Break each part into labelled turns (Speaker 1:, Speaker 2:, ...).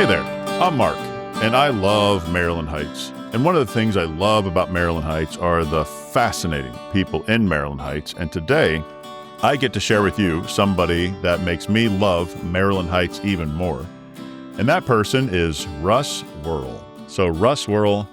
Speaker 1: Hey there, I'm Mark, and I love Maryland Heights. And one of the things I love about Maryland Heights are the fascinating people in Maryland Heights. And today, I get to share with you somebody that makes me love Maryland Heights even more. And that person is Russ Wurl. So Russ Wurl,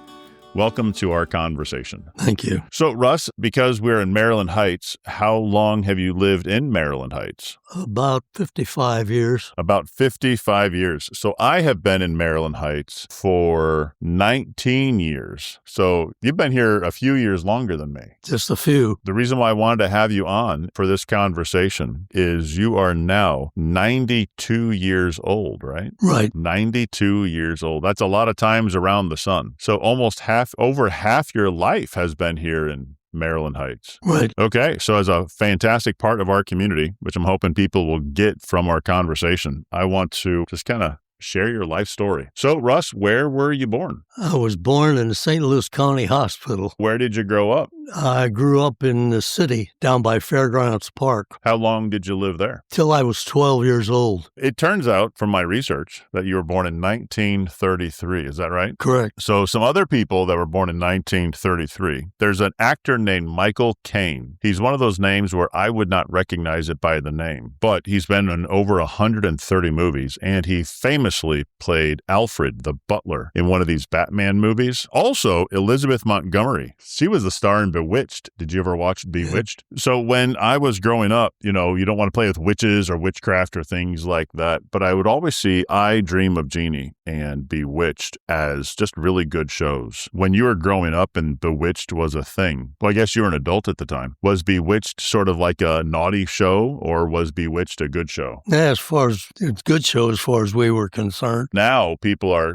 Speaker 1: welcome to our conversation.
Speaker 2: Thank you.
Speaker 1: So Russ, because we're in Maryland Heights, how long have you lived in Maryland Heights?
Speaker 2: About 55 years.
Speaker 1: About 55 years. So I have been in Maryland Heights for 19 years. So you've been here a few years longer than me.
Speaker 2: Just a few.
Speaker 1: The reason why I wanted to have you on for this conversation is you are now 92 years old, right?
Speaker 2: Right.
Speaker 1: 92 years old. That's a lot of times around the sun. So almost over half your life has been here in Maryland Heights.
Speaker 2: Right.
Speaker 1: Okay. So as a fantastic part of our community, which I'm hoping people will get from our conversation, I want to just kind of share your life story. So Russ, where were you born?
Speaker 2: I was born in the St. Louis County Hospital.
Speaker 1: Where did you grow up?
Speaker 2: I grew up in the city down by Fairgrounds Park.
Speaker 1: How long did you live there?
Speaker 2: Till I was 12 years old.
Speaker 1: It turns out from my research that you were born in 1933. Is that right?
Speaker 2: Correct.
Speaker 1: So some other people that were born in 1933, there's an actor named Michael Caine. He's one of those names where I would not recognize it by the name, but he's been in over 130 movies, and he famously played Alfred the butler in one of these Batman movies. Also, Elizabeth Montgomery. She was the star in Bewitched. Did you ever watch Bewitched? Yeah. So when I was growing up, you don't want to play with witches or witchcraft or things like that, but I would always see I Dream of Jeannie and Bewitched as just really good shows. When you were growing up and Bewitched was a thing, well, I guess you were an adult at the time. Was Bewitched sort of like a naughty show, or was Bewitched a good show?
Speaker 2: Yeah, as far as it's good show as far as we were concerned.
Speaker 1: Now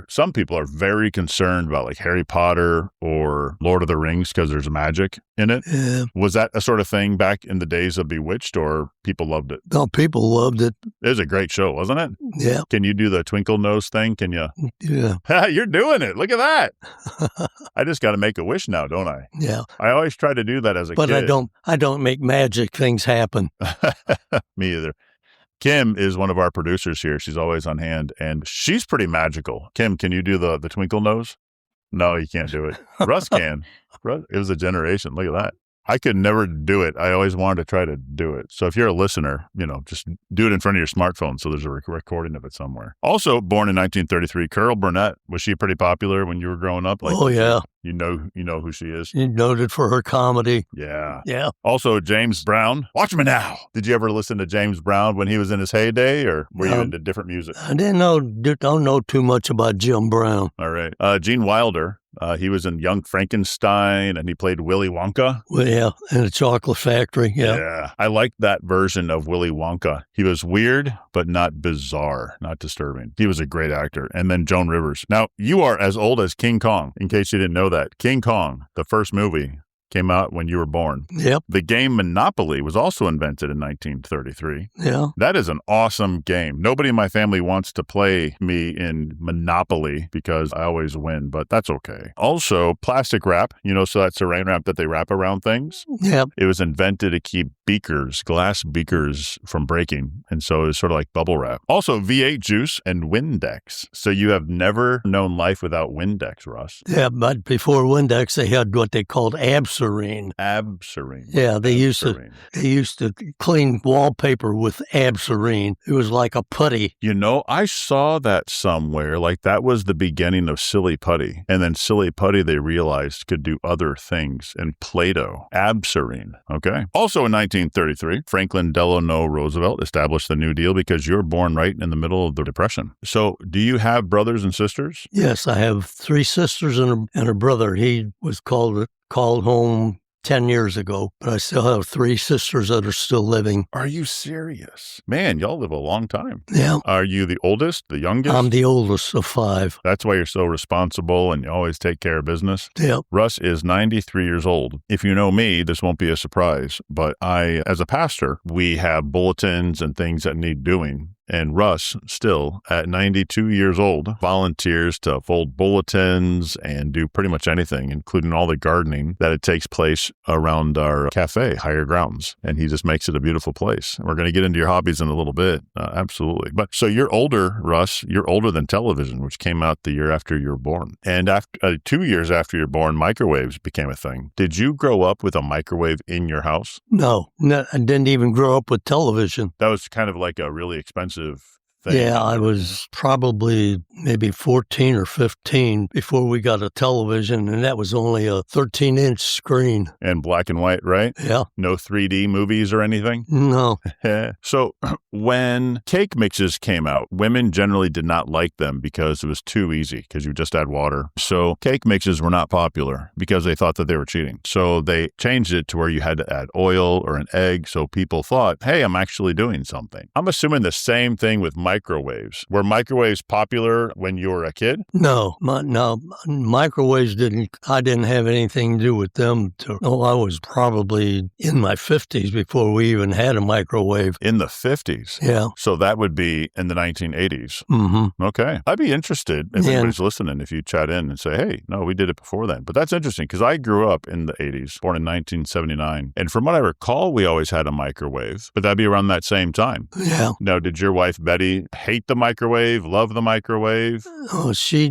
Speaker 1: some people are very concerned about like Harry Potter or Lord of the Rings because there's magic in it.
Speaker 2: Yeah.
Speaker 1: Was that a sort of thing back in the days of Bewitched, or people loved it?
Speaker 2: No, people loved it.
Speaker 1: It was a great show, wasn't it?
Speaker 2: Yeah.
Speaker 1: Can you do the twinkle nose thing? Can you?
Speaker 2: Yeah.
Speaker 1: You're doing it. Look at that. I just got to make a wish now, don't I?
Speaker 2: Yeah.
Speaker 1: I always try to do that as a kid.
Speaker 2: But I don't make magic things happen.
Speaker 1: Me either. Kim is one of our producers here. She's always on hand, and she's pretty magical. Kim, can you do the twinkle nose? No, you can't do it. Russ can. It was a generation. Look at that. I could never do it. I always wanted to try to do it. So if you're a listener, just do it in front of your smartphone so there's a recording of it somewhere. Also born in 1933, Carol Burnett. Was she pretty popular when you were growing up?
Speaker 2: Oh, yeah.
Speaker 1: You know who she is?
Speaker 2: She's noted for her comedy.
Speaker 1: Yeah.
Speaker 2: Yeah.
Speaker 1: Also, James Brown. Watch me now. Did you ever listen to James Brown when he was in his heyday, or were you into different music?
Speaker 2: I don't know too much about Jim Brown.
Speaker 1: All right. Gene Wilder. He was in Young Frankenstein, and he played Willy Wonka.
Speaker 2: Well, yeah, in a chocolate factory, yeah.
Speaker 1: I liked that version of Willy Wonka. He was weird, but not bizarre, not disturbing. He was a great actor. And then Joan Rivers. Now, you are as old as King Kong, in case you didn't know that. King Kong, the first movie, came out when you were born.
Speaker 2: Yep.
Speaker 1: The game Monopoly was also invented in 1933.
Speaker 2: Yeah.
Speaker 1: That is an awesome game. Nobody in my family wants to play me in Monopoly because I always win, but that's okay. Also, plastic wrap, so that saran wrap that they wrap around things.
Speaker 2: Yep.
Speaker 1: It was invented to keep glass beakers from breaking. And so it was sort of like bubble wrap. Also, V8 juice and Windex. So you have never known life without Windex, Russ.
Speaker 2: Yeah, but before Windex, they had what they called Absarine. Yeah, they used to clean wallpaper with Absarine. It was like a putty.
Speaker 1: I saw that somewhere. Like that was the beginning of Silly Putty. And then Silly Putty, they realized could do other things. And Play-Doh, Absarine. Okay. Also in 1933, Franklin Delano Roosevelt established the New Deal because you were born right in the middle of the Depression. So do you have brothers and sisters?
Speaker 2: Yes, I have 3 sisters and a brother. He was called home 10 years ago, but I still have 3 sisters that are still living.
Speaker 1: Are you serious? Man, y'all live a long time.
Speaker 2: Yeah.
Speaker 1: Are you the oldest, the youngest?
Speaker 2: I'm the oldest of 5.
Speaker 1: That's why you're so responsible and you always take care of business.
Speaker 2: Yeah.
Speaker 1: Russ is 93 years old. If you know me, this won't be a surprise, but as a pastor, we have bulletins and things that need doing. And Russ, still at 92 years old, volunteers to fold bulletins and do pretty much anything, including all the gardening that it takes place around our cafe, Higher Grounds. And he just makes it a beautiful place. We're going to get into your hobbies in a little bit. Absolutely. But so you're older, Russ. You're older than television, which came out the year after you were born. And after 2 years after you're born, microwaves became a thing. Did you grow up with a microwave in your house?
Speaker 2: No, I didn't even grow up with television.
Speaker 1: That was kind of like a really expensive thing.
Speaker 2: Yeah, I was probably maybe 14 or 15 before we got a television, and that was only a 13-inch screen.
Speaker 1: And black and white, right?
Speaker 2: Yeah.
Speaker 1: No 3D movies or anything?
Speaker 2: No.
Speaker 1: So when cake mixes came out, women generally did not like them because it was too easy, because you just add water. So cake mixes were not popular because they thought that they were cheating. So they changed it to where you had to add oil or an egg, so people thought, hey, I'm actually doing something. I'm assuming the same thing with microwaves. Were microwaves popular when you were a kid?
Speaker 2: No, microwaves I didn't have anything to do with them. I was probably in my 50s before we even had a microwave.
Speaker 1: In the 50s?
Speaker 2: Yeah.
Speaker 1: So that would be in the 1980s?
Speaker 2: Mm-hmm.
Speaker 1: Okay. I'd be interested if anybody's listening, if you chat in and say, hey, no, we did it before then. But that's interesting because I grew up in the 80s, born in 1979. And from what I recall, we always had a microwave, but that'd be around that same time.
Speaker 2: Yeah.
Speaker 1: Now, did your wife, Betty, hate the microwave, love the microwave?
Speaker 2: Oh, she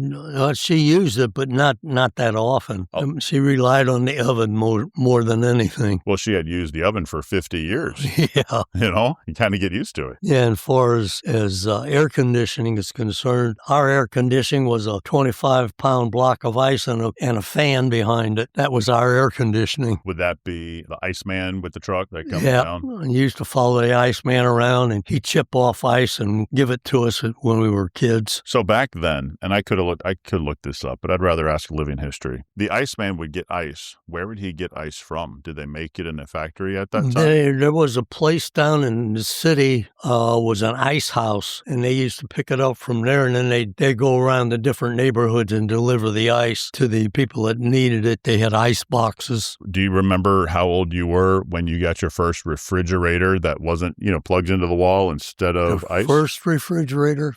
Speaker 2: used it, but not that often. Oh. She relied on the oven more than anything.
Speaker 1: Well, she had used the oven for 50 years.
Speaker 2: Yeah.
Speaker 1: You kind of get used to it.
Speaker 2: Yeah, and as far as air conditioning is concerned, our air conditioning was a 25-pound block of ice and a fan behind it. That was our air conditioning.
Speaker 1: Would that be the Iceman with the truck that comes down?
Speaker 2: Yeah, I used to follow the Iceman around, and he'd chip off ice and give it to us when we were kids.
Speaker 1: So back then, and I could look this up, but I'd rather ask living history. The Iceman would get ice. Where would he get ice from? Did they make it in a factory at that time?
Speaker 2: There was a place down in the city, was an ice house, and they used to pick it up from there, and then they'd go around the different neighborhoods and deliver the ice to the people that needed it. They had ice boxes.
Speaker 1: Do you remember how old you were when you got your first refrigerator that wasn't, plugs into the wall instead of ice?
Speaker 2: First refrigerator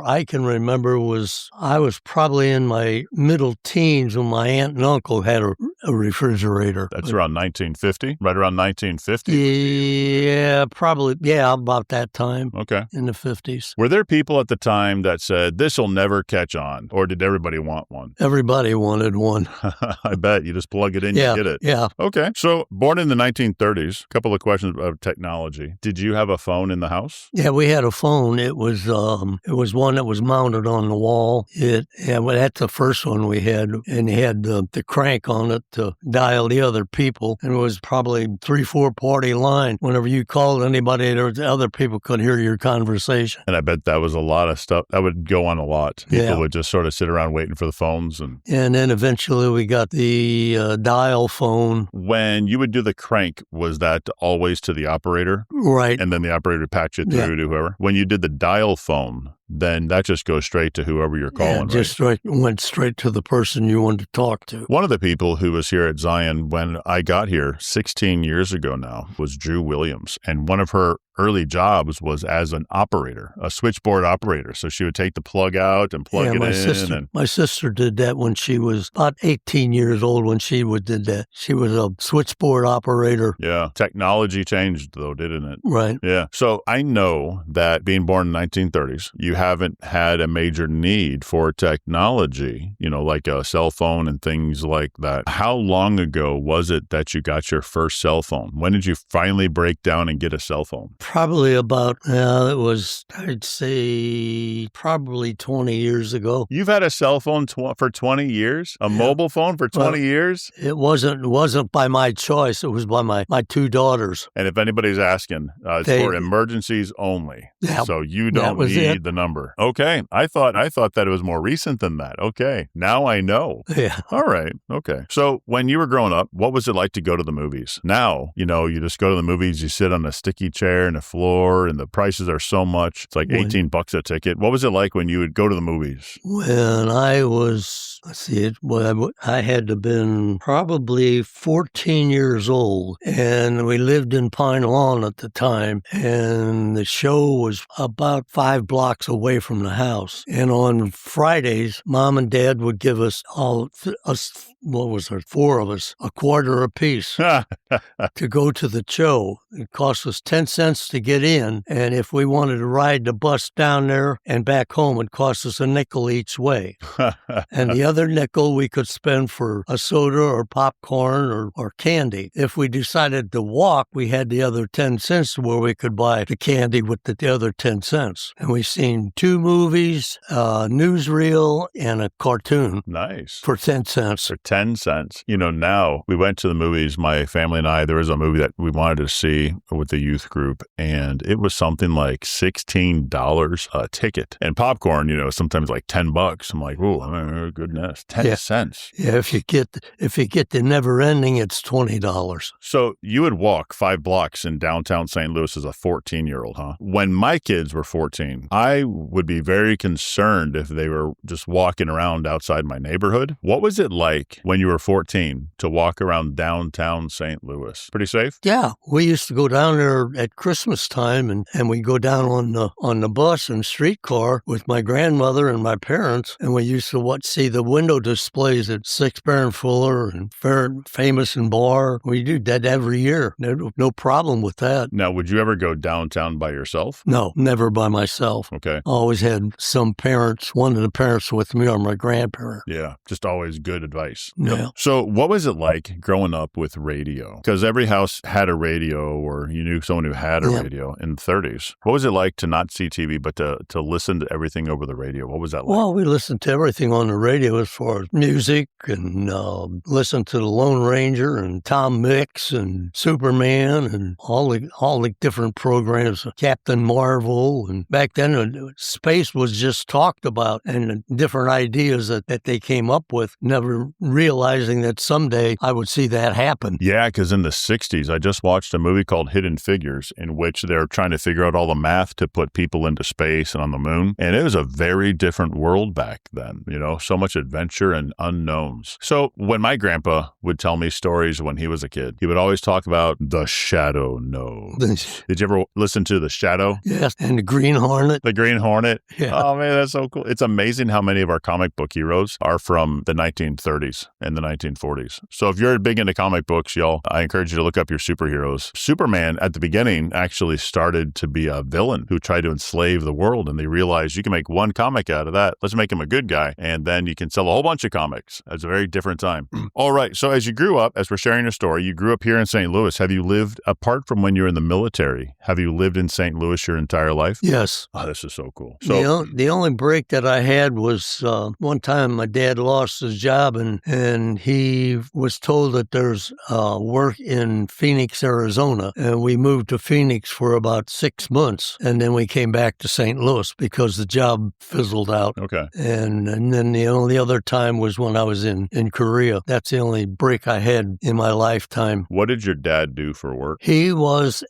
Speaker 2: I can remember I was probably in my middle teens when my aunt and uncle had a refrigerator.
Speaker 1: That's around 1950? Right around 1950?
Speaker 2: Yeah, probably. Yeah, about that time.
Speaker 1: Okay.
Speaker 2: In the 50s.
Speaker 1: Were there people at the time that said, this will never catch on? Or did everybody want one?
Speaker 2: Everybody wanted one.
Speaker 1: I bet. You just plug it in, you get it.
Speaker 2: Yeah.
Speaker 1: Okay. So, born in the 1930s, a couple of questions of technology. Did you have a phone in the house?
Speaker 2: Yeah, we had a phone. It was one that was mounted on the wall. That's the first one we had, and it had the crank on it to dial the other people. And it was probably 3-4 party line. Whenever you called anybody, other people could hear your conversation. And
Speaker 1: I bet that was a lot of stuff that would go on a lot. People would just sort of sit around waiting for the phones. And
Speaker 2: then eventually we got the dial phone.
Speaker 1: When you would do the crank, was that always to the operator?
Speaker 2: Right.
Speaker 1: And then the operator would patch it through to whoever? When you did the dial phone, then that just goes straight to whoever you're calling,
Speaker 2: went straight to the person you wanted to talk to.
Speaker 1: One of the people who was here at Zion when I got here 16 years ago now was Drew Williams. And one of her early jobs was as an operator, a switchboard operator. So she would take the plug out and plug it in.
Speaker 2: My sister did that when she was about 18 years old when she did that. She was a switchboard operator.
Speaker 1: Yeah. Technology changed though, didn't it?
Speaker 2: Right.
Speaker 1: Yeah. So I know that being born in the 1930s, you haven't had a major need for technology, like a cell phone and things like that. How long ago was it that you got your first cell phone? When did you finally break down and get a cell phone?
Speaker 2: Probably about, I'd say probably 20 years ago.
Speaker 1: You've had a cell phone for 20 years? A mobile phone for 20 years?
Speaker 2: It wasn't by my choice. It was by my two daughters.
Speaker 1: And if anybody's asking, it's for emergencies only. So you don't need the number. Okay. I thought that it was more recent than that. Okay. Now I know.
Speaker 2: Yeah.
Speaker 1: All right. Okay. So when you were growing up, what was it like to go to the movies? Now, you just go to the movies, you sit on a sticky chair and carrying a floor and the prices are so much. It's like $18 a ticket. What was it like when you would go to the movies?
Speaker 2: When I was, I had to have been probably 14 years old, and we lived in Pine Lawn at the time, and the show was about 5 blocks away from the house. And on Fridays, Mom and Dad would give us four of us, a quarter apiece to go to the show. It cost us 10 cents to get in, and if we wanted to ride the bus down there and back home, it cost us a nickel each way. And the other nickel we could spend for a soda or popcorn or candy. If we decided to walk, we had the other 10 cents where we could buy the candy with the other 10 cents. And we seen 2 movies, a newsreel, and a cartoon.
Speaker 1: Nice.
Speaker 2: For 10 cents.
Speaker 1: For 10 cents. You know, now we went to the movies, my family and I, there was a movie that we wanted to see with the youth group, and it was something like $16 a ticket. And popcorn, you know, sometimes like $10. I'm like, oh, goodness, 10 cents.
Speaker 2: Yeah, if you get the never ending, it's $20.
Speaker 1: So you would walk 5 blocks in downtown St. Louis as a 14-year-old, huh? When my kids were 14, I would be very concerned if they were just walking around outside my neighborhood. What was it like when you were 14 to walk around downtown St. Louis? Pretty safe?
Speaker 2: Yeah, we used to go down there at Christmas time, and we go down on the bus and streetcar with my grandmother and my parents, and we used to see the window displays at Six Baron Fuller and Famous and Bar. We do that every year. No problem with that.
Speaker 1: Now, would you ever go downtown by yourself?
Speaker 2: No, never by myself.
Speaker 1: Okay.
Speaker 2: Always had some parents, one of the parents with me or my grandparent.
Speaker 1: Yeah, just always good advice.
Speaker 2: Yeah.
Speaker 1: So what was it like growing up with radio? Because every house had a radio, or you knew someone who had a radio in the 30s. What was it like to not see TV, but to listen to everything over the radio? What was that like?
Speaker 2: Well, we listened to everything on the radio as far as music, and listened to the Lone Ranger and Tom Mix and Superman and all the different programs, Captain Marvel. And back then, space was just talked about, and different ideas that they came up with, never realizing that someday I would see that happen.
Speaker 1: Yeah, because in the 60s, I just watched a movie called Hidden Figures, in which they're trying to figure out all the math to put people into space and on the moon. And it was a very different world back then, you know, so much adventure and unknowns. So when my grandpa would tell me stories when he was a kid, he would always talk about the Shadow Node. Did you ever listen to The Shadow?
Speaker 2: Yes, and the Green Hornet.
Speaker 1: The Green Hornet?
Speaker 2: Yeah.
Speaker 1: Oh, man, that's so cool. It's amazing how many of our comic book heroes are from the 1930s and the 1940s. So if you're big into comic books, y'all, I encourage you to look up your superheroes. Superman, at the beginning, actually started to be a villain who tried to enslave the world, and they realized you can make one comic out of that. Let's make him a good guy, and then you can sell a whole bunch of comics. It's a very different time. All right, so as you grew up, as we're sharing your story, you grew up here in St. Louis. Have you lived, apart from when you were in the military, have you lived in St. Louis your entire life?
Speaker 2: Yes.
Speaker 1: Oh, this is so cool. So
Speaker 2: the only break that I had was one time my dad lost his job, and he was told that there's work in Phoenix, Arizona, and we moved to Phoenix for about 6 months, and then we came back to St. Louis because the job fizzled out.
Speaker 1: Okay.
Speaker 2: And then the only other time was when I was in Korea. That's the only break I had in my lifetime.
Speaker 1: What did your dad do for work?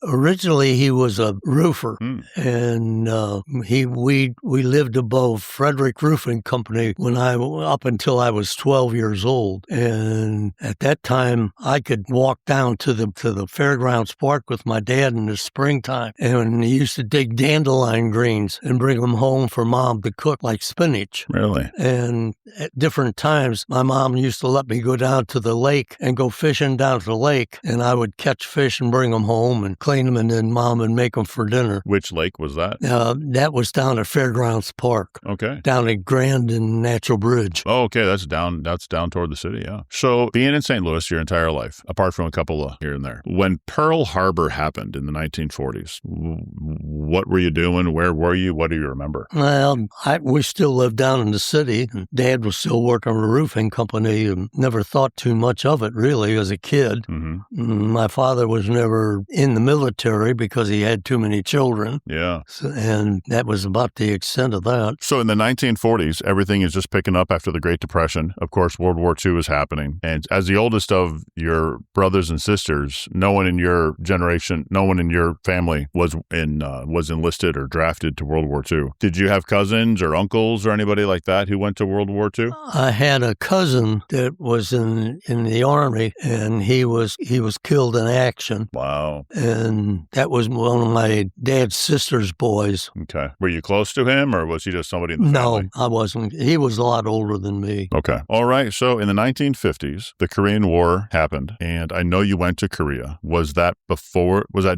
Speaker 2: Originally he was a roofer, and we lived above Frederick Roofing Company up until I was 12 years old. And at that time, I could walk down to the Fairgrounds Park with my dad in the springtime, and he used to dig dandelion greens and bring them home for Mom to cook, like spinach.
Speaker 1: Really?
Speaker 2: And at different times, my mom used to let me go down to the lake and go fishing down to the lake, and I would catch fish and bring them home and clean them, and then Mom would make them for dinner.
Speaker 1: Which lake was that?
Speaker 2: That was down at Fairgrounds Park.
Speaker 1: Okay.
Speaker 2: Down at Grand and Natural Bridge.
Speaker 1: Oh, okay. That's down toward the city, yeah. So being in St. Louis your entire life, apart from a couple of here and there, when Pearl Harbor happened in the 1940s, what were you doing? Where were you? What do you remember?
Speaker 2: Well, we still lived down in the city. Dad was still working on a roofing company and never thought too much of it, really, as a kid. Mm-hmm. My father was never in the military because he had too many children.
Speaker 1: Yeah.
Speaker 2: And that was about the extent of that.
Speaker 1: So in the 1940s, everything is just picking up after the Great Depression. Of course, World War II is happening. And as the oldest of your brothers and sisters, no one in your generation, no one in your your family was enlisted or drafted to World War II. Did you have cousins or uncles or anybody like that who went to World War II?
Speaker 2: I had a cousin that was in the Army, and he was killed in action.
Speaker 1: Wow.
Speaker 2: And that was one of my dad's sister's boys.
Speaker 1: Okay. Were you close to him, or was he just somebody in the family?
Speaker 2: No, I wasn't. He was a lot older than me.
Speaker 1: Okay. All right. So in the 1950s, the Korean War happened, and I know you went to Korea. Was that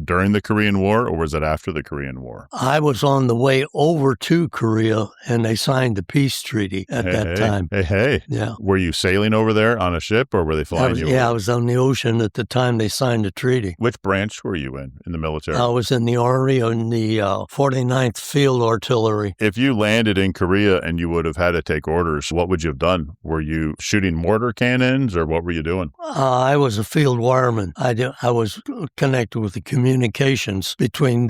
Speaker 1: during the Korean War, or was it after the Korean War?
Speaker 2: I was on the way over to Korea, and they signed the peace treaty at that time.
Speaker 1: Hey.
Speaker 2: Yeah.
Speaker 1: Were you sailing over there on a ship, or were they flying you over?
Speaker 2: Yeah, I was on the ocean at the time they signed the treaty.
Speaker 1: Which branch were you in the military?
Speaker 2: I was in the Army in the 49th Field Artillery.
Speaker 1: If you landed in Korea and you would have had to take orders, what would you have done? Were you shooting mortar cannons, or what were you doing?
Speaker 2: I was a field wireman. I was connected with the communications between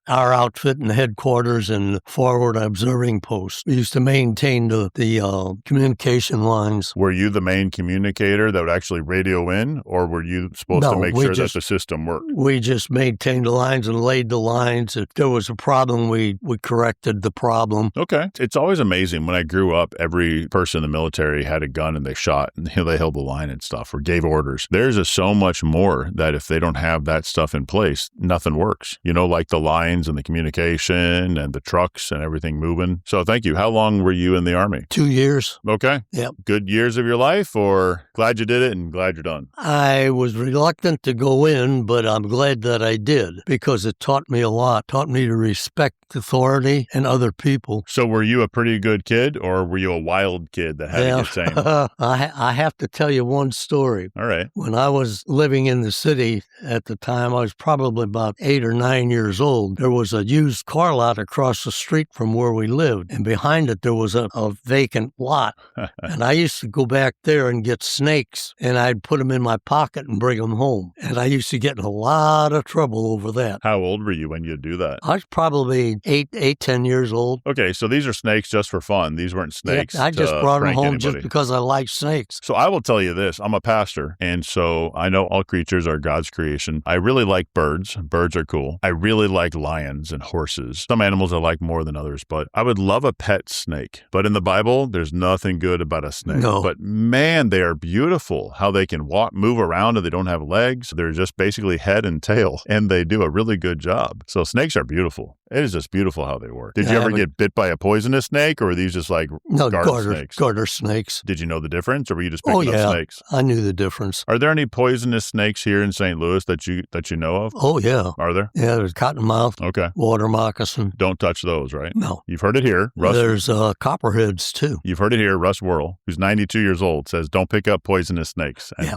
Speaker 2: our outfit and the headquarters and forward observing posts. We used to maintain the communication lines.
Speaker 1: Were you the main communicator that would actually radio in, or were you supposed to make sure that the system worked?
Speaker 2: We just maintained the lines and laid the lines. If there was a problem, we corrected the problem.
Speaker 1: Okay. It's always amazing. When I grew up, every person in the military had a gun and they shot, and they held the line and stuff or gave orders. There's just so much more that if they don't have that stuff in place, nothing works. Like the lines and the communication and the trucks and everything moving. So thank you. How long were you in the Army?
Speaker 2: 2 years.
Speaker 1: Okay.
Speaker 2: Yep.
Speaker 1: Good years of your life, or glad you did it and glad you're done?
Speaker 2: I was reluctant to go in, but I'm glad that I did, because it taught me a lot. Taught me to respect authority and other people.
Speaker 1: So were you a pretty good kid, or were you a wild kid that had to get tamed?
Speaker 2: I have to tell you one story.
Speaker 1: All right.
Speaker 2: When I was living in the city at the time, I was probably about 8 or 9 years old. There was a used car lot across the street from where we lived, and behind it there was a vacant lot. And I used to go back there and get snakes, and I'd put them in my pocket and bring them home. And I used to get in a lot of trouble over that.
Speaker 1: How old were you when you do that?
Speaker 2: I was probably 10 years old.
Speaker 1: Okay, so these are snakes just for fun. These weren't snakes.
Speaker 2: Yeah, I just brought them home
Speaker 1: anybody.
Speaker 2: just because I like snakes.
Speaker 1: So I will tell you this. I'm a pastor, and so I know all creatures are God's creation. I really like birds. Birds are cool. I really like lions and horses. Some animals I like more than others, but I would love a pet snake. But in the Bible, there's nothing good about a snake.
Speaker 2: No.
Speaker 1: But man, they are beautiful. How they can move around, and they don't have legs. They're just basically head and tail, and they do a really good job. So snakes are beautiful. It is just beautiful how they work. Did you ever get bit by a poisonous snake, or are these just like
Speaker 2: garter snakes?
Speaker 1: Did you know the difference, or were you just picking up snakes?
Speaker 2: I knew the difference.
Speaker 1: Are there any poisonous snakes here in St. Louis that you know of?
Speaker 2: Oh, yeah.
Speaker 1: Are there?
Speaker 2: Yeah, there's cottonmouth,
Speaker 1: okay,
Speaker 2: water moccasin.
Speaker 1: Don't touch those, right?
Speaker 2: No.
Speaker 1: You've heard it here.
Speaker 2: There's copperheads, too.
Speaker 1: You've heard it here. Russ Wurl, who's 92 years old, says don't pick up poisonous snakes. And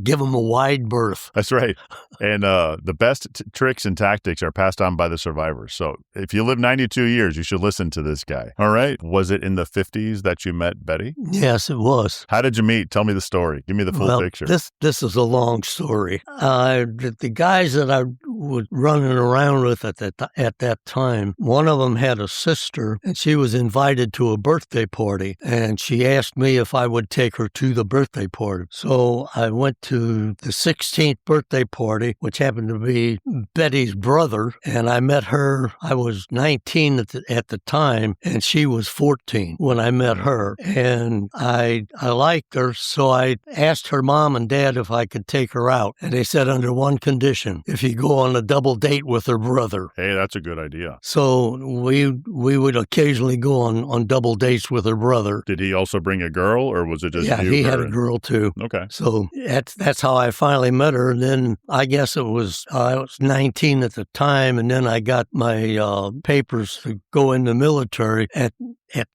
Speaker 2: give them a wide berth.
Speaker 1: That's right. And the best tricks and tactics are passed on by the survivors. So if you live 92 years, you should listen to this guy. All right. Was it in the 50s that you met Betty?
Speaker 2: Yes, it was.
Speaker 1: How did you meet? Tell me the story. Give me the full picture.
Speaker 2: This is a long story. The guys that I was running around with at that time, one of them had a sister, and she was invited to a birthday party, and she asked me if I would take her to the birthday party. So I went to the 16th birthday party, which happened to be Betty's brother, and I met her. I was 19 at the time, and she was 14 when I met her. And I liked her, so I asked her mom and dad if I could take her out. And they said under one condition, if you go on a double date with her brother.
Speaker 1: Hey, that's a good idea.
Speaker 2: So we would occasionally go on double dates with her brother.
Speaker 1: Did he also bring a girl, or was it just you?
Speaker 2: Yeah, he had a girl too.
Speaker 1: Okay.
Speaker 2: So that's how I finally met her. And then I guess I was 19 at the time, and then I got my papers to go in the military at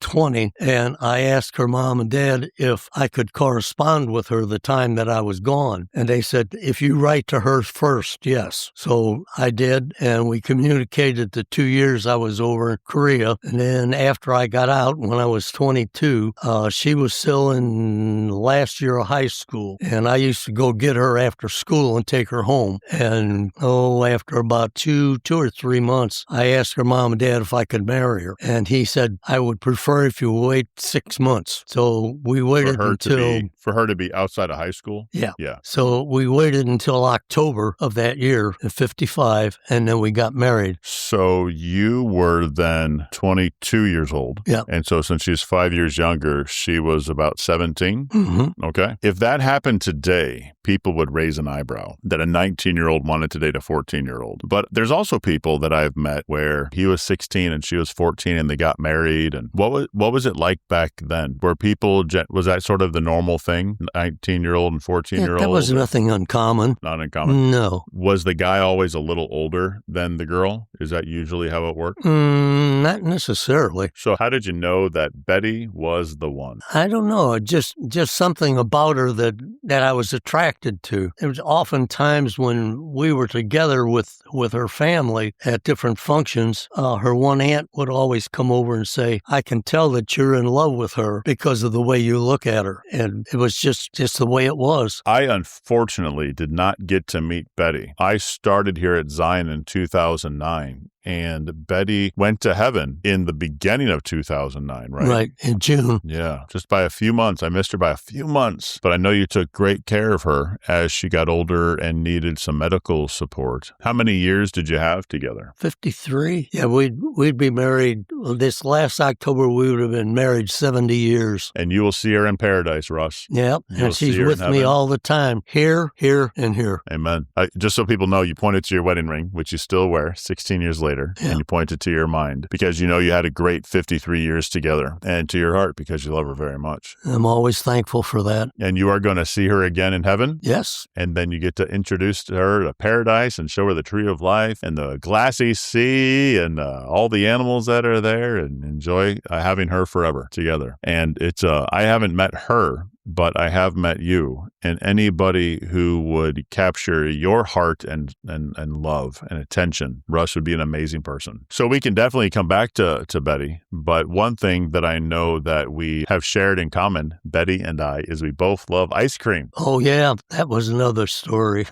Speaker 2: 20, and I asked her mom and dad if I could correspond with her the time that I was gone. And they said, if you write to her first, yes. So I did, and we communicated the 2 years I was over in Korea. And then after I got out, when I was 22, she was still in last year of high school. And I used to go get her after school and take her home. And after about two or 3 months, I asked her mom and dad if I could marry her. And he said I would prefer if you wait 6 months. So we waited
Speaker 1: for her to be outside of high school?
Speaker 2: Yeah.
Speaker 1: Yeah.
Speaker 2: So we waited until October of that year, at 55, and then we got married.
Speaker 1: So you were then 22 years old.
Speaker 2: Yeah.
Speaker 1: And so since she's 5 years younger, she was about 17?
Speaker 2: Mm-hmm.
Speaker 1: Okay. If that happened today, people would raise an eyebrow that a 19-year-old wanted to date a 14-year-old. But there's also people that I've met where he was 16 and she was 14 and they got married. And what was it like back then? Were people, was that sort of the normal thing? 19-year-old and 14-year-old?
Speaker 2: That was nothing uncommon.
Speaker 1: Not uncommon?
Speaker 2: No.
Speaker 1: Was the guy always a little older than the girl? Is that usually how it worked?
Speaker 2: Not necessarily.
Speaker 1: So how did you know that Betty was the one?
Speaker 2: I don't know. Just something about her that I was attracted to. It was often times when we were together with her family at different functions, her one aunt would always come over and say, I can tell that you're in love with her because of the way you look at her. And it was just the way it was.
Speaker 1: I unfortunately did not get to meet Betty. I started here at Zion in 2009. And Betty went to heaven in the beginning of 2009, right?
Speaker 2: Right, in June.
Speaker 1: Yeah, just by a few months. I missed her by a few months, but I know you took great care of her as she got older and needed some medical support. How many years did you have together?
Speaker 2: 53. Yeah, we'd be married. This last October, we would have been married 70 years.
Speaker 1: And you will see her in paradise, Russ.
Speaker 2: Yeah, and she's with me all the time, here, and here.
Speaker 1: Amen. Just so people know, you pointed to your wedding ring, which you still wear 16 years later. Yeah. And you pointed to your mind because you know you had a great 53 years together, and to your heart because you love her very much.
Speaker 2: I'm always thankful for that.
Speaker 1: And you are going to see her again in heaven?
Speaker 2: Yes.
Speaker 1: And then you get to introduce her to paradise and show her the tree of life and the glassy sea and all the animals that are there, and enjoy having her forever together. And it's I haven't met her, but I have met you, and anybody who would capture your heart and love and attention, Russ would be an amazing person. So we can definitely come back to Betty, but one thing that I know that we have shared in common, Betty and I, is we both love ice cream.
Speaker 2: Oh, yeah, that was another story.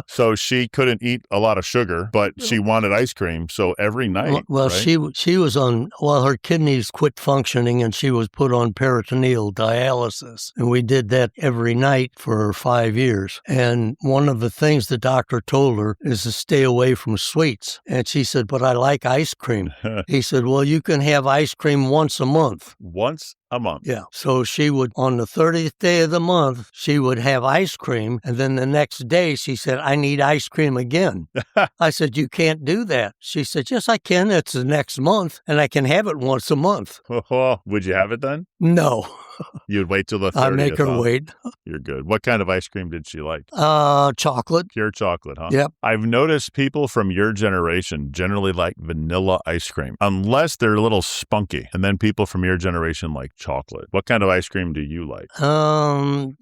Speaker 1: So she couldn't eat a lot of sugar, but she wanted ice cream, so every night.
Speaker 2: Well,
Speaker 1: right?
Speaker 2: she was on, her kidneys quit functioning, and she was put on peritoneal dialysis, and we did that every night for 5 years. And one of the things the doctor told her is to stay away from sweets. And she said, but I like ice cream. He said, well, you can have ice cream once a month.
Speaker 1: Once a month?
Speaker 2: Yeah. So she would, on the 30th day of the month, she would have ice cream. And then the next day she said, I need ice cream again. I said, you can't do that. She said, yes, I can. It's the next month, and I can have it once a month.
Speaker 1: Would you have it then?
Speaker 2: No.
Speaker 1: You'd wait till the 30th.
Speaker 2: I make her wait.
Speaker 1: You're good. What kind of ice cream did she like?
Speaker 2: Chocolate.
Speaker 1: Pure chocolate, huh?
Speaker 2: Yep.
Speaker 1: I've noticed people from your generation generally like vanilla ice cream, unless they're a little spunky. And then people from your generation like chocolate. What kind of ice cream do you like?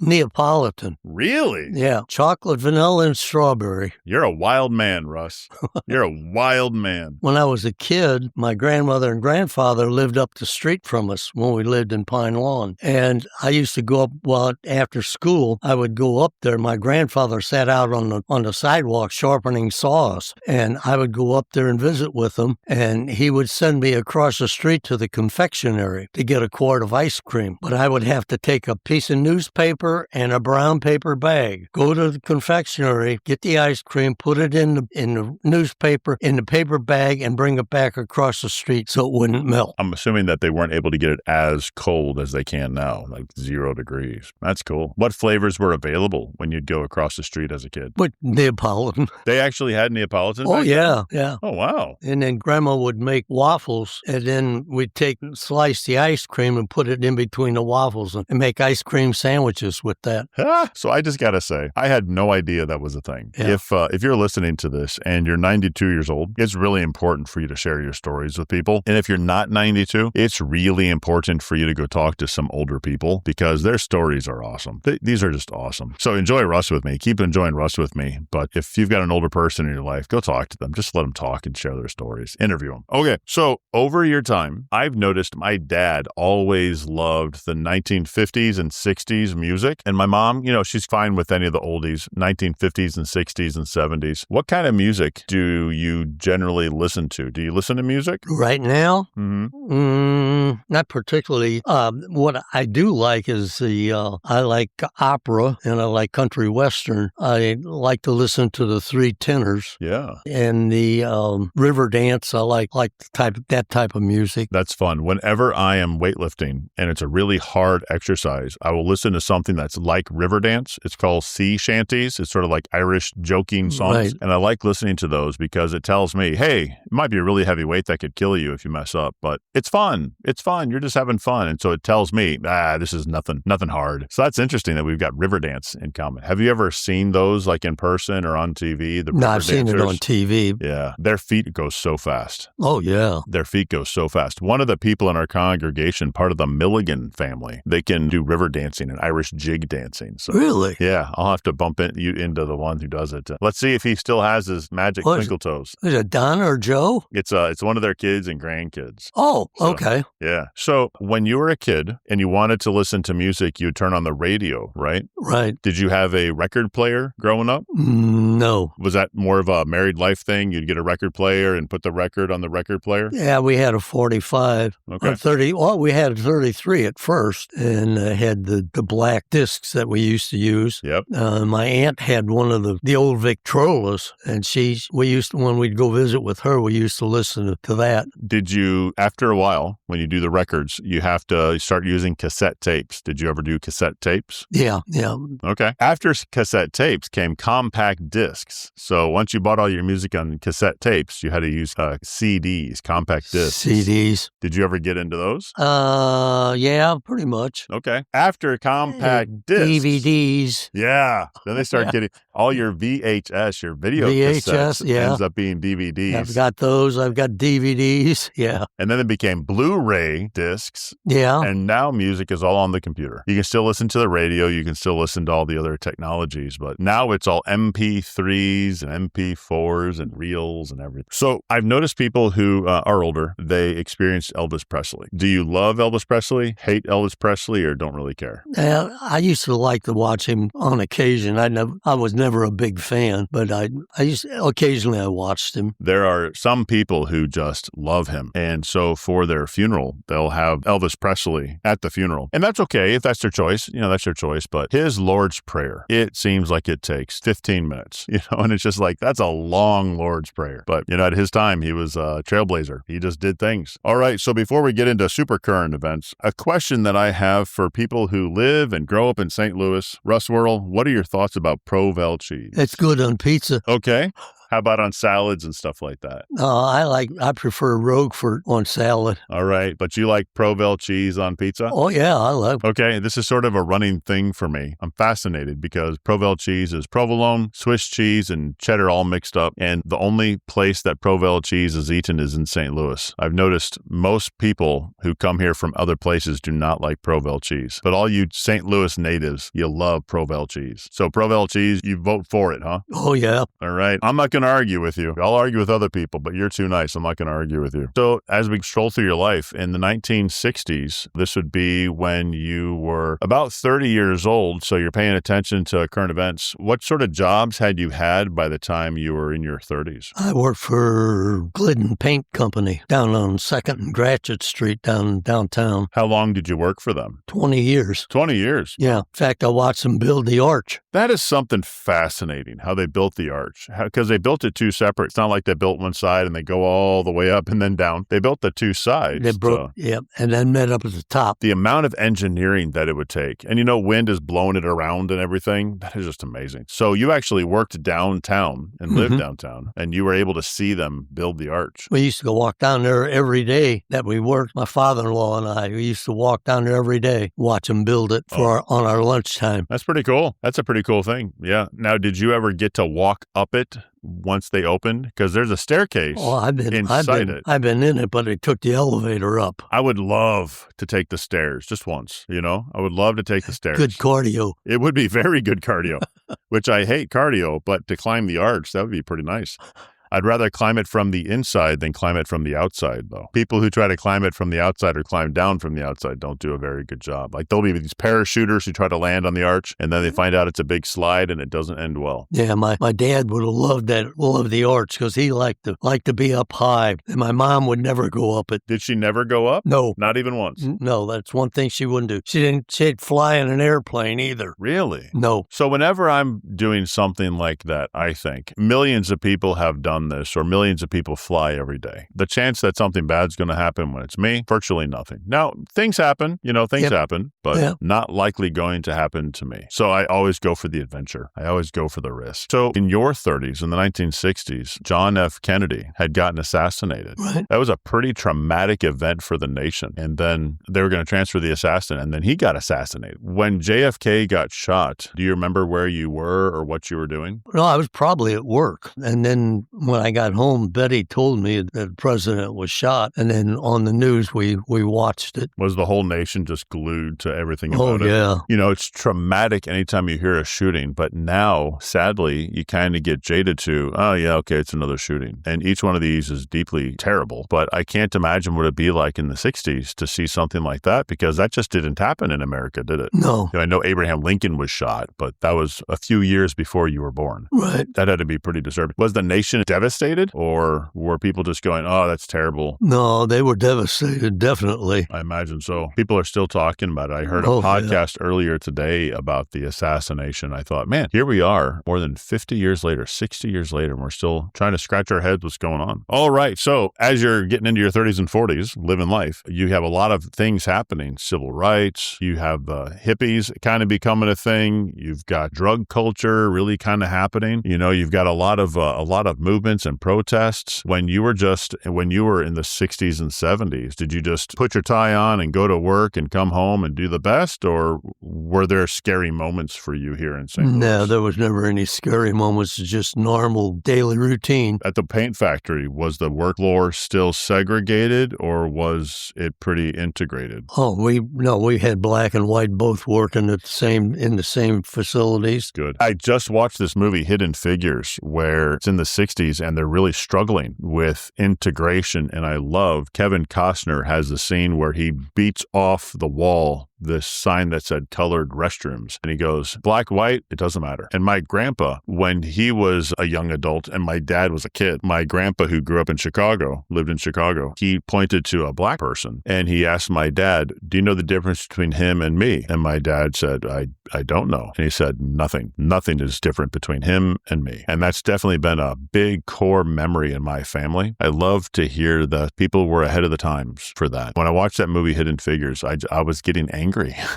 Speaker 2: Neapolitan.
Speaker 1: Really?
Speaker 2: Yeah. Chocolate, vanilla, and strawberry.
Speaker 1: You're a wild man, Russ. You're a wild man.
Speaker 2: When I was a kid, my grandmother and grandfather lived up the street from us when we lived in Pine Lawn. And I used to go up, after school, I would go up there. My grandfather sat out on the sidewalk sharpening saws, and I would go up there and visit with him, and he would send me across the street to the confectionery to get a quart of ice cream. But I would have to take a piece of newspaper and a brown paper bag, go to the confectionery, get the ice cream, put it in the newspaper, in the paper bag, and bring it back across the street so it wouldn't melt.
Speaker 1: I'm assuming that they weren't able to get it as cold as they can now, like 0 degrees. That's cool. What flavors were available when you'd go across the street as a kid?
Speaker 2: But Neapolitan.
Speaker 1: They actually had Neapolitan?
Speaker 2: Oh, yeah, yeah.
Speaker 1: Oh, wow.
Speaker 2: And then Grandma would make waffles, and then we'd slice the ice cream and put it in between the waffles and make ice cream sandwiches with that.
Speaker 1: So I just got to say, I had no idea that was a thing.
Speaker 2: Yeah.
Speaker 1: If you're listening to this and you're 92 years old, it's really important for you to share your stories with people. And if you're not 92, it's really important for you to go talk to some older people because their stories are awesome. These are just awesome. So enjoy Russ with me. Keep enjoying Russ with me. But if you've got an older person in your life, go talk to them. Just let them talk and share their stories. Interview them. Okay. So over your time, I've noticed my dad always always loved the 1950s and 60s music. And my mom, she's fine with any of the oldies, 1950s and 60s and 70s. What kind of music do you generally listen to? Do you listen to music?
Speaker 2: Right now?
Speaker 1: Mm-hmm.
Speaker 2: Not particularly. What I do like is I like opera and I like country western. I like to listen to the Three Tenors.
Speaker 1: Yeah.
Speaker 2: And the river dance. I like that type of music.
Speaker 1: That's fun. Whenever I am weightlifting and it's a really hard exercise, I will listen to something that's like river dance. It's called sea shanties. It's sort of like Irish joking songs.
Speaker 2: Right.
Speaker 1: And I like listening to those because it tells me, hey, it might be a really heavy weight that could kill you if you mess up, but it's fun. It's fun. You're just having fun. And so it tells me, this is nothing hard. So that's interesting that we've got river dance in common. Have you ever seen those like in person or on TV?
Speaker 2: No, I've seen it on TV.
Speaker 1: Yeah. Their feet go so fast.
Speaker 2: Oh, yeah.
Speaker 1: Their feet go so fast. One of the people in our congregation, part of the Milligan family, they can do river dancing and Irish jig dancing. So,
Speaker 2: really?
Speaker 1: Yeah. I'll have to bump you into the one who does it. Let's see if he still has his magic twinkle toes.
Speaker 2: Is it Donna or Joe?
Speaker 1: It's one of their kids and grandkids.
Speaker 2: Oh, so, okay.
Speaker 1: Yeah. So when you were a kid and you wanted to listen to music, you'd turn on the radio, right?
Speaker 2: Right.
Speaker 1: Did you have a record player growing up?
Speaker 2: No.
Speaker 1: Was that more of a married life thing? You'd get a record player and put the record on the record player?
Speaker 2: Yeah, we had a 45.
Speaker 1: Okay.
Speaker 2: 30. Well, we had a 33 at first and had the black discs that we used to use.
Speaker 1: Yep.
Speaker 2: My aunt had one of the old Victrolas, and when we'd go visit with her, we used to listen to that.
Speaker 1: Did you, after a while, when you do the records, you have to start using cassette tapes? Did you ever do cassette tapes?
Speaker 2: Yeah.
Speaker 1: Okay. After cassette tapes came compact discs. So once you bought all your music on cassette tapes, you had to use CDs, compact discs.
Speaker 2: CDs.
Speaker 1: Did you ever get into those?
Speaker 2: Yeah, pretty much.
Speaker 1: Okay. After compact discs.
Speaker 2: DVDs.
Speaker 1: Yeah. Then they start getting all your VHS, your video cassettes, ends up being DVDs.
Speaker 2: I've got those. I've got DVDs. Yeah.
Speaker 1: And then it became Blu-ray discs.
Speaker 2: Yeah.
Speaker 1: And now music is all on the computer. You can still listen to the radio. You can still listen to all the other technologies, but now it's all MP3s and MP4s and reels and everything. So I've noticed people who are older, they experienced Elvis Presley. Do you love Elvis Presley, hate Elvis Presley, or don't really care?
Speaker 2: I used to like to watch him on occasion. I was never a big fan, but occasionally I watched him.
Speaker 1: There are some people who just love him. And so for their funeral, they'll have Elvis Presley at the funeral. And that's okay if that's their choice. That's their choice. But his Lord's Prayer, it seems like it takes 15 minutes, and it's just like, that's a long Lord's Prayer. But, at his time, he was a trailblazer. He just did things. All right. So before we get into super current events, a question that I have for people who live and grow up in St. Louis, Russ Wurl, what are your thoughts about Provel cheese?
Speaker 2: It's good on pizza.
Speaker 1: Okay. How about on salads and stuff like that?
Speaker 2: I prefer Roquefort on salad.
Speaker 1: All right. But you like Provel cheese on pizza?
Speaker 2: Oh, yeah, I love it.
Speaker 1: Okay. This is sort of a running thing for me. I'm fascinated because Provel cheese is provolone, Swiss cheese, and cheddar all mixed up. And the only place that Provel cheese is eaten is in St. Louis. I've noticed most people who come here from other places do not like Provel cheese. But all you St. Louis natives, you love Provel cheese. So Provel cheese, you vote for it, huh?
Speaker 2: Oh, yeah.
Speaker 1: All right. I'm not going to argue with you. I'll argue with other people, but you're too nice. I'm not going to argue with you. So as we stroll through your life, in the 1960s, this would be when you were about 30 years old, so you're paying attention to current events. What sort of jobs had you had by the time you were in your 30s?
Speaker 2: I worked for Glidden Paint Company down on 2nd and Gratiot Street downtown.
Speaker 1: How long did you work for them?
Speaker 2: 20 years.
Speaker 1: 20 years?
Speaker 2: Yeah. In fact, I watched them build the arch.
Speaker 1: That is something fascinating, how they built the arch, because they built it two separate. It's not like they built one side and they go all the way up and then down. They built the two sides.
Speaker 2: They broke, and then met up at the top.
Speaker 1: The amount of engineering that it would take. And wind is blowing it around and everything. That is just amazing. So you actually worked downtown and lived downtown, and you were able to see them build the arch.
Speaker 2: We used to go walk down there every day that we worked. My father-in-law and I, we used to walk down there every day, watch them build it on our lunchtime.
Speaker 1: That's pretty cool. That's a pretty cool thing. Yeah. Now, did you ever get to walk up it once they opened? Because there's a staircase inside it.
Speaker 2: I've been in it, but it took the elevator up.
Speaker 1: I would love to take the stairs just once, I would love to take the stairs.
Speaker 2: Good cardio.
Speaker 1: It would be very good cardio, which I hate cardio, but to climb the arch, that would be pretty nice. I'd rather climb it from the inside than climb it from the outside, though. People who try to climb it from the outside or climb down from the outside don't do a very good job. Like there'll be these parachuters who try to land on the arch, and then they find out it's a big slide and it doesn't end well.
Speaker 2: Yeah, my dad would have loved the arch because he liked to be up high, and my mom would never go up it.
Speaker 1: Did she never go up?
Speaker 2: No.
Speaker 1: Not even once?
Speaker 2: No, that's one thing she wouldn't do. She'd fly in an airplane either.
Speaker 1: Really?
Speaker 2: No.
Speaker 1: So whenever I'm doing something like that, I think millions of people have done this, or millions of people fly every day. The chance that something bad's going to happen when it's me, virtually nothing. Now, things happen, happen, but not likely going to happen to me. So I always go for the adventure. I always go for the risk. So in your 30s, in the 1960s, John F. Kennedy had gotten assassinated.
Speaker 2: Right.
Speaker 1: That was a pretty traumatic event for the nation. And then they were going to transfer the assassin, and then he got assassinated. When JFK got shot, do you remember where you were or what you were doing?
Speaker 2: No, I was probably at work. And then when I got home, Betty told me that the president was shot. And then on the news, we watched it.
Speaker 1: Was the whole nation just glued to everything about it?
Speaker 2: Oh, yeah.
Speaker 1: It's traumatic anytime you hear a shooting. But now, sadly, you kind of get jaded to, oh, yeah, okay, it's another shooting. And each one of these is deeply terrible. But I can't imagine what it'd be like in the 60s to see something like that, because that just didn't happen in America, did it?
Speaker 2: No.
Speaker 1: I know Abraham Lincoln was shot, but that was a few years before you were born.
Speaker 2: Right.
Speaker 1: That had to be pretty disturbing. Was the nation devastated, or were people just going, oh, that's terrible?
Speaker 2: No, they were devastated, definitely.
Speaker 1: I imagine so. People are still talking about it. I heard a podcast earlier today about the assassination. I thought, man, here we are more than 50 years later, 60 years later, and we're still trying to scratch our heads what's going on. All right. So as you're getting into your 30s and 40s, living life, you have a lot of things happening. Civil rights, you have hippies kind of becoming a thing. You've got drug culture really kind of happening. You've got a lot of movements and protests. When you were in the 60s and 70s, did you just put your tie on and go to work and come home and do the best, or were there scary moments for you here in St. Louis?
Speaker 2: No, there was never any scary moments. It's just normal daily routine.
Speaker 1: At the paint factory, was the work floor still segregated, or was it pretty integrated?
Speaker 2: Oh, we had black and white both working in the same facilities.
Speaker 1: Good. I just watched this movie, Hidden Figures, where it's in the 60s and they're really struggling with integration. And I love Kevin Costner has the scene where he beats off the wall this sign that said colored restrooms. And he goes, black, white, it doesn't matter. And my grandpa, when he was a young adult and my dad was a kid, my grandpa, who grew up in Chicago, lived in Chicago, he pointed to a black person and he asked my dad, do you know the difference between him and me? And my dad said, I don't know. And he said, nothing is different between him and me. And that's definitely been a big core memory in my family. I love to hear that people were ahead of the times for that. When I watched that movie, Hidden Figures, I was getting angry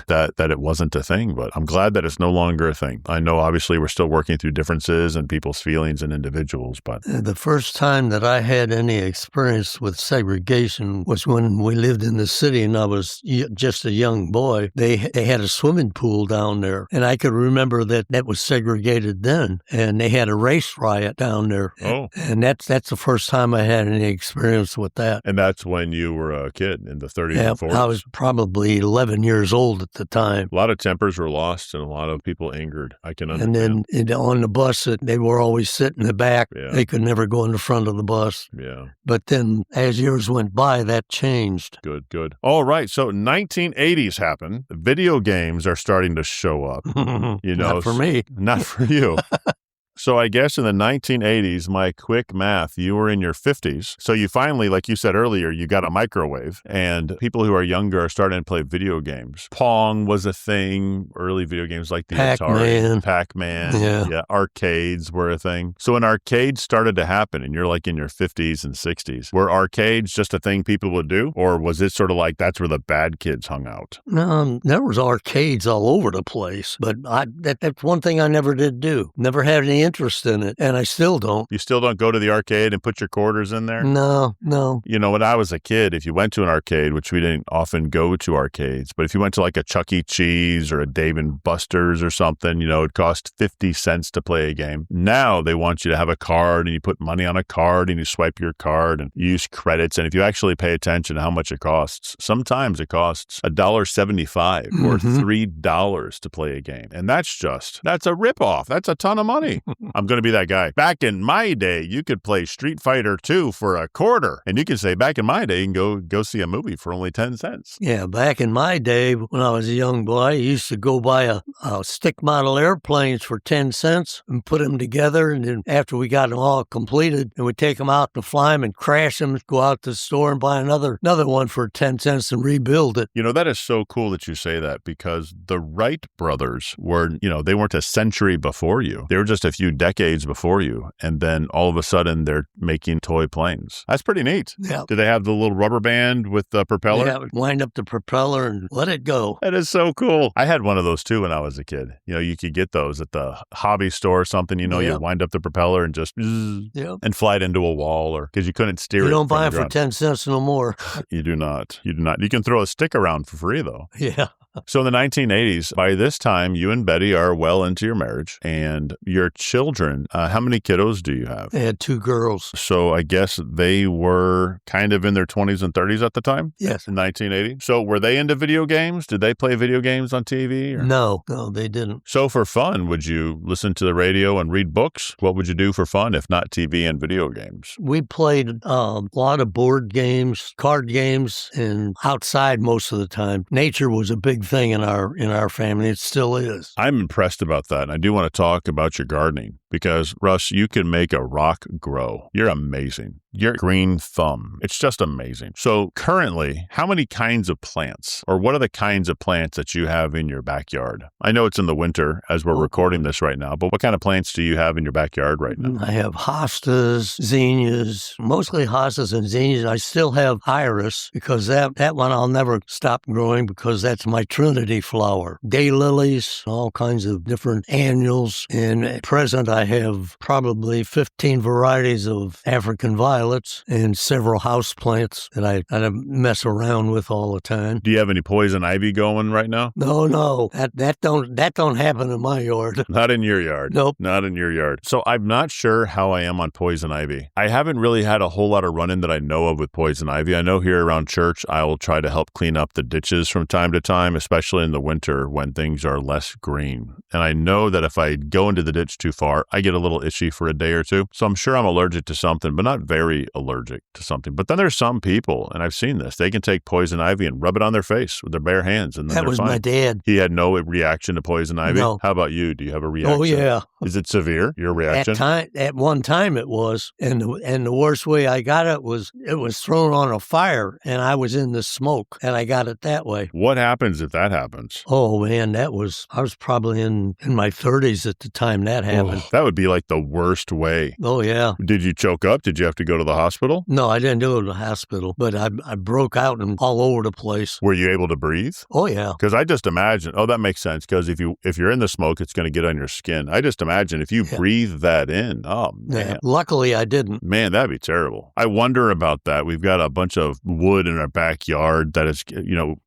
Speaker 1: that it wasn't a thing, but I'm glad that it's no longer a thing. I know obviously we're still working through differences and people's feelings and individuals, but
Speaker 2: the first time that I had any experience with segregation was when we lived in the city and I was just a young boy. They had a swimming pool down there, and I could remember that was segregated then, and they had a race riot down there.
Speaker 1: Oh.
Speaker 2: And that's the first time I had any experience with that.
Speaker 1: And that's when you were a kid in the 30s
Speaker 2: and
Speaker 1: 40s?
Speaker 2: I was probably 11 years old at the time.
Speaker 1: A lot of tempers were lost and a lot of people angered. I can understand.
Speaker 2: And then on the bus, they were always sitting in the back.
Speaker 1: Yeah.
Speaker 2: They could never go in the front of the bus.
Speaker 1: Yeah.
Speaker 2: But then as years went by, that changed.
Speaker 1: Good. All right. So 1980s happened. Video games are starting to show up.
Speaker 2: Not for me.
Speaker 1: Not for you. So I guess in the 1980s, my quick math, you were in your 50s. So you finally, like you said earlier, you got a microwave, and people who are younger are starting to play video games. Pong was a thing, early video games like the Atari, Pac-Man. Yeah, arcades were a thing. So when arcades started to happen, and you're like in your 50s and 60s, were arcades just a thing people would do? Or was it sort of like that's where the bad kids hung out?
Speaker 2: There was arcades all over the place, but that's one thing I never did do. Never had any interest in it, and I still don't.
Speaker 1: You still don't go to the arcade and put your quarters in there?
Speaker 2: No.
Speaker 1: When I was a kid, if you went to an arcade, which we didn't often go to arcades, but if you went to like a Chuck E. Cheese or a Dave & Buster's or something, it cost 50 cents to play a game. Now they want you to have a card, and you put money on a card, and you swipe your card and use credits. And if you actually pay attention to how much it costs, sometimes it costs $1.75 or $3 to play a game. And that's a ripoff. That's a ton of money. I'm going to be that guy. Back in my day, you could play Street Fighter 2 for $0.25. And you can say, back in my day, you can go see a movie for only 10 cents.
Speaker 2: Yeah, back in my day, when I was a young boy, I used to go buy a stick model airplanes for 10 cents and put them together. And then after we got them all completed, and we'd take them out to fly them and crash them, go out to the store and buy another one for 10 cents and rebuild it.
Speaker 1: You know, that is so cool that you say that, because the Wright brothers were, they weren't a century before you. They were just a few decades before you. And then all of a sudden they're making toy planes. That's pretty neat.
Speaker 2: Yeah.
Speaker 1: Do they have the little rubber band with the propeller?
Speaker 2: Yeah, wind up the propeller and let it go.
Speaker 1: That is so cool. I had one of those too when I was a kid. You could get those at the hobby store or something. You wind up the propeller and just and fly it into a wall, or because you couldn't steer it.
Speaker 2: You don't buy it for 10 cents no more.
Speaker 1: You do not. You do not. You can throw a stick around for free though.
Speaker 2: Yeah.
Speaker 1: So in the 1980s, by this time, you and Betty are well into your marriage, and your children, how many kiddos do you have?
Speaker 2: I had 2 girls.
Speaker 1: So I guess they were kind of in their 20s and 30s at the time?
Speaker 2: Yes.
Speaker 1: In 1980? So were they into video games? Did they play video games on TV? Or?
Speaker 2: No, they didn't.
Speaker 1: So for fun, would you listen to the radio and read books? What would you do for fun if not TV and video games?
Speaker 2: We played a lot of board games, card games, and outside most of the time. Nature was a big thing in our family. It still is.
Speaker 1: I'm impressed about that, and I do want to talk about your gardening, because Russ, you can make a rock grow. You're amazing. Your green thumb. It's just amazing. So currently, how many kinds of plants, or what are the kinds of plants that you have in your backyard? I know it's in the winter as we're recording this right now, but what kind of plants do you have in your backyard right now?
Speaker 2: I have hostas, zinnias, mostly hostas and zinnias. I still have iris, because that one I'll never stop growing, because that's my trinity flower. Daylilies, all kinds of different annuals. And at present, I have probably 15 varieties of African violets and several house plants that I mess around with all the time.
Speaker 1: Do you have any poison ivy going right now?
Speaker 2: No. That don't happen in my yard.
Speaker 1: Not in your yard.
Speaker 2: Nope.
Speaker 1: Not in your yard. So I'm not sure how I am on poison ivy. I haven't really had a whole lot of run-in that I know of with poison ivy. I know here around church, I will try to help clean up the ditches from time to time, especially in the winter when things are less green. And I know that if I go into the ditch too far, I get a little itchy for a day or two. So I'm sure I'm allergic to something, but not very allergic to something. But then there's some people, and I've seen this, they can take poison ivy and rub it on their face with their bare hands, and then
Speaker 2: that was
Speaker 1: fine.
Speaker 2: My dad.
Speaker 1: He had no reaction to poison ivy?
Speaker 2: No.
Speaker 1: How about you? Do you have a reaction?
Speaker 2: Oh, yeah.
Speaker 1: Is it severe, your reaction?
Speaker 2: At one time it was, and the worst way I got it was thrown on a fire, and I was in the smoke, and I got it that way.
Speaker 1: What happens if that happens?
Speaker 2: Oh man, I was probably in my 30s at the time that happened.
Speaker 1: Oh, that would be like the worst way.
Speaker 2: Oh yeah.
Speaker 1: Did you choke up? Did you have to go to the hospital?
Speaker 2: No, I didn't go to the hospital, but I broke out and all over the place.
Speaker 1: Were you able to breathe?
Speaker 2: Oh yeah.
Speaker 1: Because I just imagine. Oh, that makes sense. Because if you're in the smoke, it's going to get on your skin. I just imagine if you breathe that in. Oh man.
Speaker 2: Yeah. Luckily, I didn't.
Speaker 1: Man, that'd be terrible. I wonder about that. We've got a bunch of wood in our backyard that is,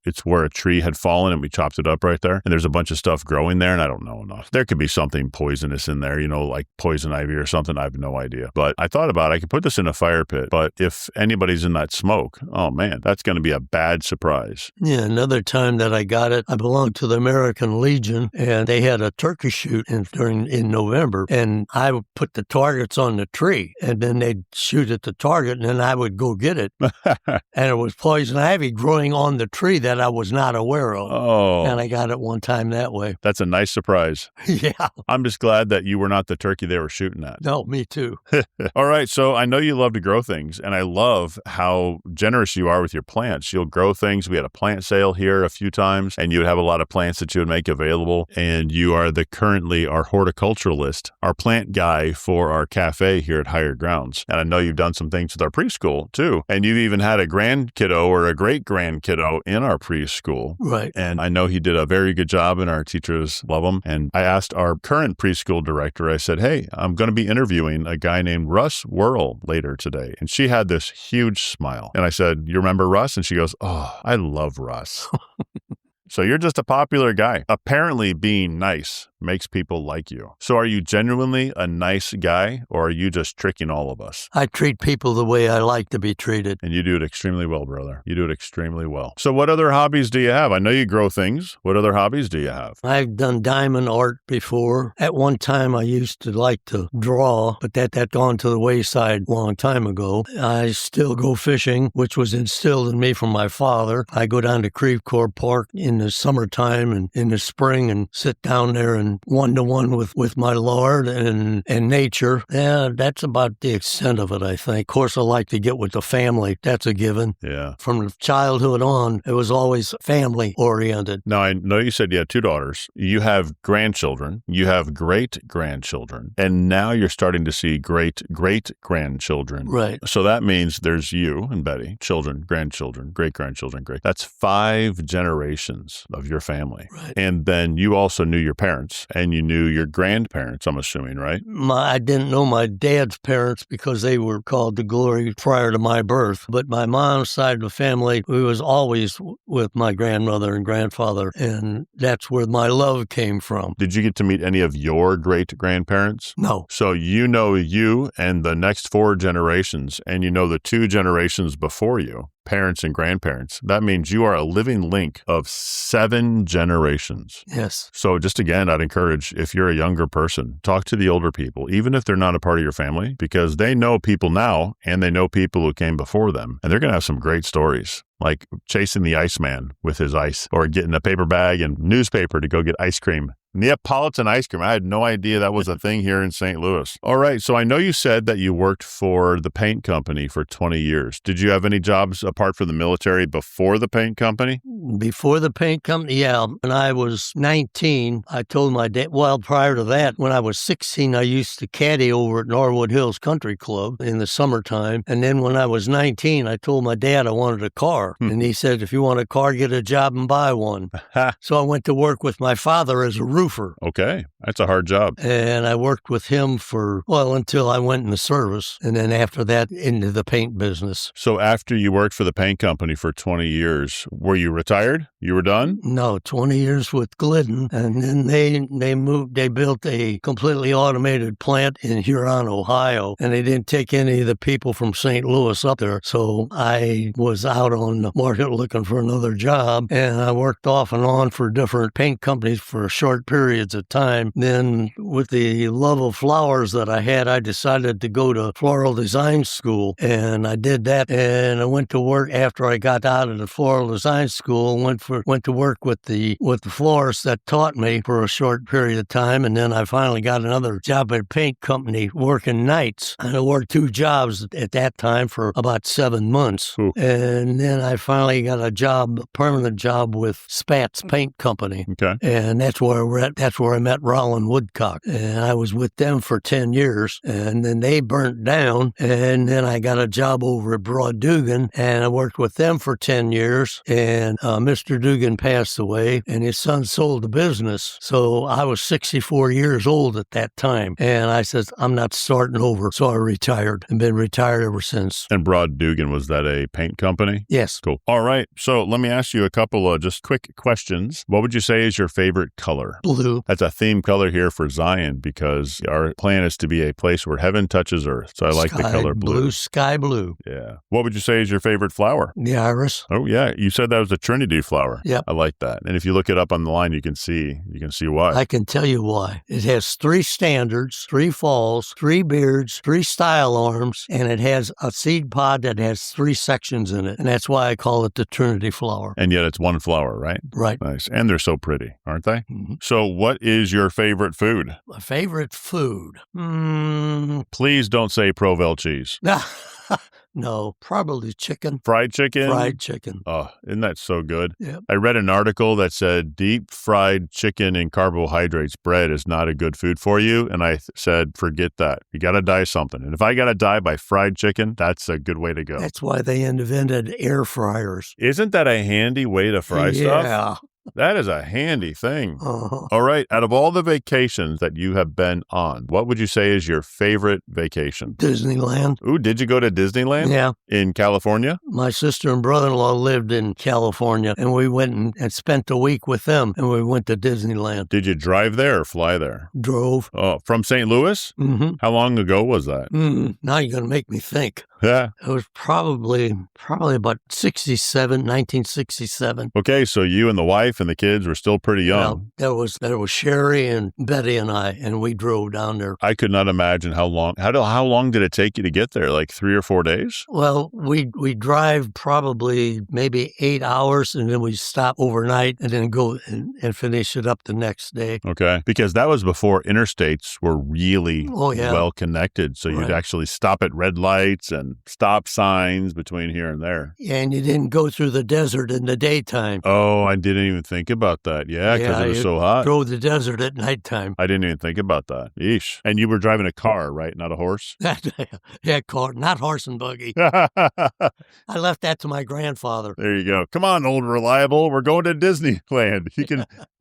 Speaker 1: it's where a tree had fallen and we chopped it up right there. And there's a bunch of stuff growing there, and I don't know enough. There could be something poisonous in there, like poison ivy or something. I have no idea. But I thought about it. I could put this in a fire pit, but if anybody's in that smoke, oh man, that's going to be a bad surprise.
Speaker 2: Yeah, another time that I got it, I belonged to the American Legion, and they had a turkey shoot in November, and I would put the targets on the tree, and then they'd shoot at the target, and then I would go get it. And it was poison ivy growing on the tree that I was not aware of.
Speaker 1: Oh.
Speaker 2: And I got it one time that way.
Speaker 1: That's a nice surprise.
Speaker 2: Yeah.
Speaker 1: I'm just glad that you were not the turkey they were shooting at.
Speaker 2: No, me too.
Speaker 1: All right, so I know you love to grow things, and I love how generous you are with your plants. You'll grow things. We had a plant sale here a few times, and you would have a lot of plants that you would make available, and you are currently our horticulturalist, our plant guy for our cafe here at Higher Grounds. And I know you've done some things with our preschool, too, and you've even had a grandkiddo or a great-grandkiddo in our preschool.
Speaker 2: Right.
Speaker 1: And I know he did a very good job, and our teachers love him. And I asked our current preschool director, I said, hey, I'm going to be interviewing a guy named Russ Wurl later today. And she had this huge smile. And I said, you remember Russ? And she goes, oh, I love Russ. So you're just a popular guy. Apparently being nice makes people like you. So are you genuinely a nice guy, or are you just tricking all of us?
Speaker 2: I treat people the way I like to be treated.
Speaker 1: And you do it extremely well, brother. You do it extremely well. So what other hobbies do you have? I know you grow things. What other hobbies do you have?
Speaker 2: I've done diamond art before. At one time, I used to like to draw, but that gone to the wayside a long time ago. I still go fishing, which was instilled in me from my father. I go down to Creve Coeur Park in the summertime and in the spring and sit down there and one-to-one with my Lord and nature. Yeah, that's about the extent of it, I think. Of course, I like to get with the family. That's a given.
Speaker 1: Yeah.
Speaker 2: From childhood on, it was always family-oriented.
Speaker 1: Now, I know you said you had 2 daughters. You have grandchildren. You have great-grandchildren. And now you're starting to see great-great-grandchildren.
Speaker 2: Right.
Speaker 1: So that means there's you and Betty, children, grandchildren, great-grandchildren, great. That's 5 generations of your family.
Speaker 2: Right.
Speaker 1: And then you also knew your parents, and you knew your grandparents, I'm assuming, right?
Speaker 2: I didn't know my dad's parents because they were called to glory prior to my birth. But my mom's side of the family, we was always with my grandmother and grandfather, and that's where my love came from.
Speaker 1: Did you get to meet any of your great-grandparents?
Speaker 2: No.
Speaker 1: So you know you and the next 4 generations, and you know the 2 generations before you, parents and grandparents. That means you are a living link of 7 generations.
Speaker 2: Yes.
Speaker 1: So just again, I'd encourage, if you're a younger person, talk to the older people, even if they're not a part of your family, because they know people now and they know people who came before them. And they're going to have some great stories, like chasing the Iceman with his ice, or getting a paper bag and newspaper to go get ice cream. Neapolitan ice cream. I had no idea that was a thing here in St. Louis. All right. So I know you said that you worked for the paint company for 20 years. Did you have any jobs apart from the military before the paint company?
Speaker 2: Before the paint company, yeah. When I was 19, I told my dad, well, prior to that, when I was 16, I used to caddy over at Norwood Hills Country Club in the summertime. And then when I was 19, I told my dad I wanted a car. And he said, if you want a car, get a job and buy one. So I went to work with my father as a roofer.
Speaker 1: Okay. That's a hard job.
Speaker 2: And I worked with him until I went in the service. And then after that, into the paint business.
Speaker 1: So after you worked for the paint company for 20 years, were you retired? You were done?
Speaker 2: No, 20 years with Glidden. And then they built a completely automated plant in Huron, Ohio. And they didn't take any of the people from St. Louis up there. So I was out on the market looking for another job. And I worked off and on for different paint companies for short periods of time. Then with the love of flowers that I had, I decided to go to floral design school. And I did that. And I went to work after I got out of the floral design school, went to work with the florists that taught me for a short period of time. And then I finally got another job at a paint company working nights. And I worked 2 jobs at that time for about 7 months.
Speaker 1: Ooh.
Speaker 2: And then I finally got a permanent job with Spatz Paint Company.
Speaker 1: Okay.
Speaker 2: And that's where I met Rollin Woodcock. And I was with them for 10 years. And then they burnt down. And then I got a job over at Broad Dugan. And I worked with them for 10 years. And Mr. Dugan passed away. And his son sold the business. So I was 64 years old at that time. And I said, I'm not starting over. So I retired and been retired ever since.
Speaker 1: And Broad Dugan, was that a paint company?
Speaker 2: Yes.
Speaker 1: Cool. All right. So let me ask you a couple of just quick questions. What would you say is your favorite color?
Speaker 2: Blue.
Speaker 1: That's a theme color here for Zion, because our plan is to be a place where heaven touches earth. So I like the color blue.
Speaker 2: Sky blue.
Speaker 1: Yeah. What would you say is your favorite flower?
Speaker 2: The iris.
Speaker 1: Oh, yeah. You said that was a Trinity flower.
Speaker 2: Yep.
Speaker 1: I like that. And if you look it up on the line, you can see why.
Speaker 2: I can tell you why. It has 3 standards, 3 falls, 3 beards, 3 style arms, and it has a seed pod that has 3 sections in it. And that's why I call it the Trinity flower.
Speaker 1: And yet it's one flower, right?
Speaker 2: Right.
Speaker 1: Nice. And they're so pretty, aren't they?
Speaker 2: Mm-hmm.
Speaker 1: So what is your favorite food?
Speaker 2: My favorite food?
Speaker 1: Please don't say Provel cheese.
Speaker 2: No, probably chicken.
Speaker 1: Fried chicken?
Speaker 2: Fried chicken.
Speaker 1: Oh, isn't that so good?
Speaker 2: Yep.
Speaker 1: I read an article that said deep fried chicken and carbohydrates bread is not a good food for you. And I said, forget that. You got to die something. And if I got to die by fried chicken, that's a good way to go.
Speaker 2: That's why they invented air fryers.
Speaker 1: Isn't that a handy way to fry stuff?
Speaker 2: Yeah.
Speaker 1: That is a handy thing.
Speaker 2: Uh-huh.
Speaker 1: All right. Out of all the vacations that you have been on, what would you say is your favorite vacation?
Speaker 2: Disneyland.
Speaker 1: Ooh, did you go to Disneyland?
Speaker 2: Yeah.
Speaker 1: In California?
Speaker 2: My sister and brother-in-law lived in California, and we went and spent a week with them, and we went to Disneyland.
Speaker 1: Did you drive there or fly there?
Speaker 2: Drove.
Speaker 1: Oh, from St. Louis?
Speaker 2: Mm-hmm.
Speaker 1: How long ago was that?
Speaker 2: Now you're going to make me think.
Speaker 1: Yeah.
Speaker 2: It was probably about 1967.
Speaker 1: Okay, so you and the wife and the kids were still pretty young.
Speaker 2: There was Sherry and Betty and I, and we drove down there.
Speaker 1: I could not imagine how long. How long did it take you to get there? Like 3 or 4 days?
Speaker 2: Well, we drive probably maybe 8 hours, and then we stop overnight and then go and finish it up the next day.
Speaker 1: Okay, because that was before interstates were really well connected. So you'd actually stop at red lights and stop signs between here and there.
Speaker 2: And you didn't go through the desert in the daytime.
Speaker 1: Oh, I didn't even think about that. Yeah, because it was so hot.
Speaker 2: Drove the desert at nighttime.
Speaker 1: I didn't even think about that. Yeesh. And you were driving a car, right? Not a horse?
Speaker 2: Yeah, car, not horse and buggy. I left that to my grandfather.
Speaker 1: There you go. Come on, old reliable. We're going to Disneyland.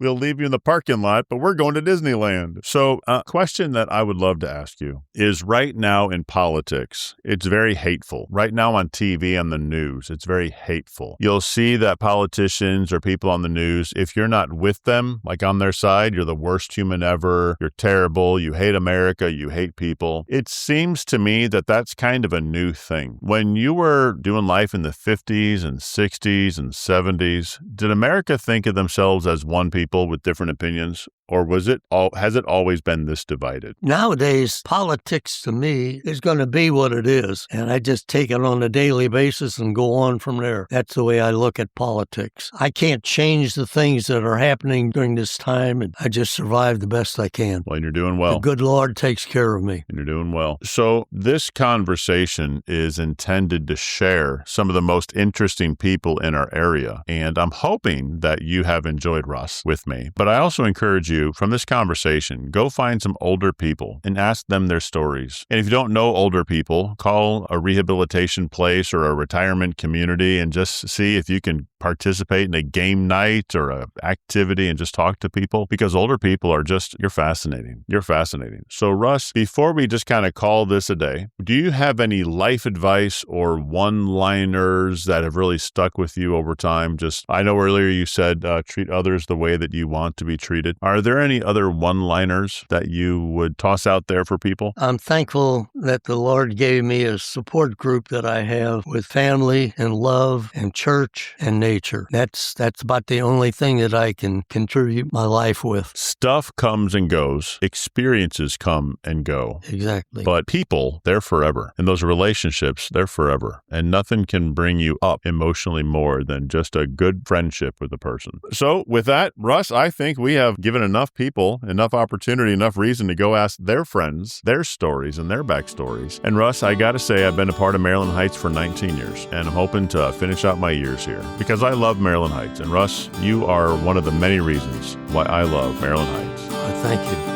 Speaker 1: We'll leave you in the parking lot, but we're going to Disneyland. So a question that I would love to ask you is right now in politics, it's very hateful. Right now on TV and the news, it's very hateful. You'll see that politicians or people on the news, if you're not with them, like on their side, you're the worst human ever. You're terrible. You hate America. You hate people. It seems to me that that's kind of a new thing. When you were doing life in the 50s and 60s and 70s, did America think of themselves as one people with different opinions? Or has it always been this divided?
Speaker 2: Nowadays, politics to me is going to be what it is. And I just take it on a daily basis and go on from there. That's the way I look at politics. I can't change the things that are happening during this time, and I just survive the best I can.
Speaker 1: Well, and you're doing well.
Speaker 2: The good Lord takes care of me.
Speaker 1: And you're doing well. So this conversation is intended to share some of the most interesting people in our area. And I'm hoping that you have enjoyed Russ with me. But I also encourage you from this conversation, go find some older people and ask them their stories. And if you don't know older people, call a rehabilitation place or a retirement community and just see if you can participate in a game night or an activity and just talk to people, because older people are you're fascinating. You're fascinating. So Russ, before we just kind of call this a day, do you have any life advice or one-liners that have really stuck with you over time? I know earlier you said treat others the way that you want to be treated. Are there any other one-liners that you would toss out there for people?
Speaker 2: I'm thankful that the Lord gave me a support group that I have with family and love and church and nature. That's about the only thing that I can contribute my life with.
Speaker 1: Stuff comes and goes. Experiences come and go.
Speaker 2: Exactly.
Speaker 1: But people, they're forever. And those relationships, they're forever. And nothing can bring you up emotionally more than just a good friendship with a person. So with that, Russ, I think we have given enough people, enough opportunity, enough reason to go ask their friends their stories and their backstories. And Russ, I got to say, I've been a part of Maryland Heights for 19 years, and I'm hoping to finish out my years here because I love Maryland Heights. And Russ, you are one of the many reasons why I love Maryland Heights.
Speaker 2: Thank you.